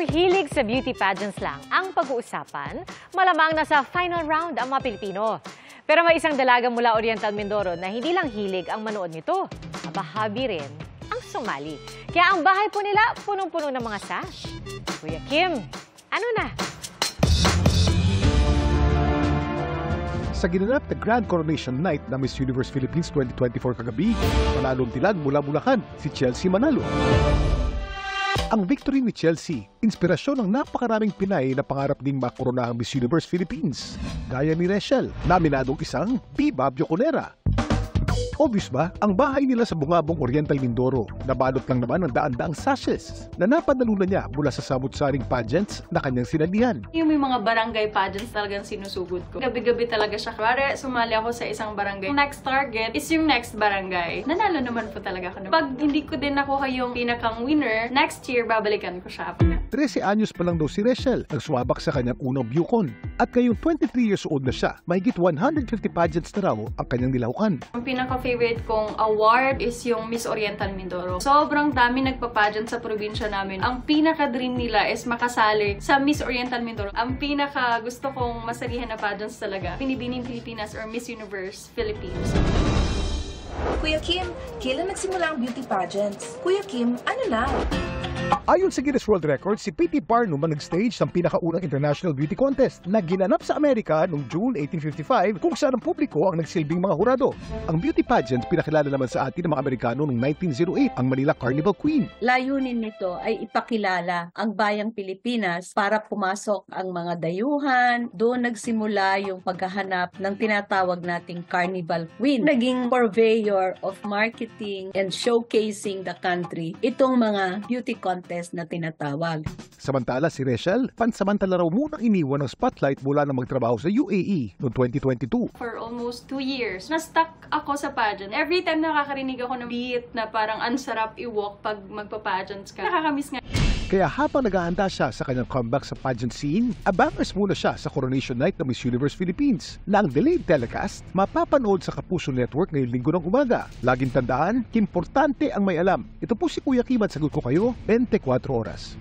Kung hilig sa beauty pageants lang ang pag-uusapan, malamang nasa final round ang mga Pilipino. Pero may isang dalaga mula Oriental Mindoro na hindi lang hilig ang manood nito, hobby rin ang sumali. Kaya ang bahay po nila punong-puno ng mga sash. Kuya Kim, ano na? Sa ginanap na Grand Coronation Night ng Miss Universe Philippines 2024 kagabi, panalong tilag mula Bulacan si Chelsea Manalo. Ang victory ni Chelsea, inspirasyon ng napakaraming Pinay na pangarap ding makorona ang Miss Universe Philippines. Gaya ni Rachel, naminadong isang Viva Bioconera. Obvious ba, ang bahay nila sa Bungabong Oriental Mindoro, nabalot lang naman ng daan-daang sashes na napanalunan niya mula sa samut-saring pageants na kanyang sinalihan. Yung may mga barangay pageants talagang sinusugod ko. Gabi-gabi talaga siya. Pare, sumali ako sa isang barangay. Next target is yung next barangay. Nanalo naman po talaga ako. Pag hindi ko din nakuha yung pinakang winner, next year babalikan ko siya. 13 anyos pa lang daw si Rachel, nagsumabak sa kanyang unang Bucon. At ngayong 23 years old na siya, mahigit 150 pageants na raw ang kanyang nilahukan. Ang pinaka-favorite kong award is yung Miss Oriental Mindoro. Sobrang dami nagpa-pageant sa probinsya namin. Ang pinaka-dream nila is makasali sa Miss Oriental Mindoro. Ang pinaka-gusto kong masalihan na pageants talaga, Binibining Pilipinas or Miss Universe Philippines. Kuya Kim, kailan nagsimula ang beauty pageants? Kuya Kim, ano na? Ayon sa Guinness World Records, si P.T. Barnum ang nag-stage ng pinakaunang international beauty contest na ginanap sa Amerika noong June 1855 kung saan ang publiko ang nagsilbing mga hurado. Ang beauty pageant pinakilala naman sa atin ng mga Amerikano noong 1908, ang Manila Carnival Queen. Layunin nito ay ipakilala ang bayang Pilipinas para pumasok ang mga dayuhan. Doon nagsimula yung paghahanap ng tinatawag nating Carnival Queen. Naging purveyor of marketing and showcasing the country itong mga beauty contest na tinatawag. Samantala si Rachel, pansamantala raw munang iniwan ng spotlight mula na magtrabaho sa UAE noong 2022. For almost 2 years, na-stuck ako sa pageant. Every time nakakarinig ako ng beat na parang ansarap i-walk pag magpa-pageants ka, nakakamiss nga. Kaya habang nag-aanda siya sa kanyang comeback sa pageant scene, abangers muna siya sa Coronation Night ng Miss Universe Philippines na ang delayed telecast mapapanood sa Kapuso Network ngayong linggo ng umaga. Laging tandaan, importante ang may alam. Ito po si Kuya Kim at sagot ko kayo 24 oras.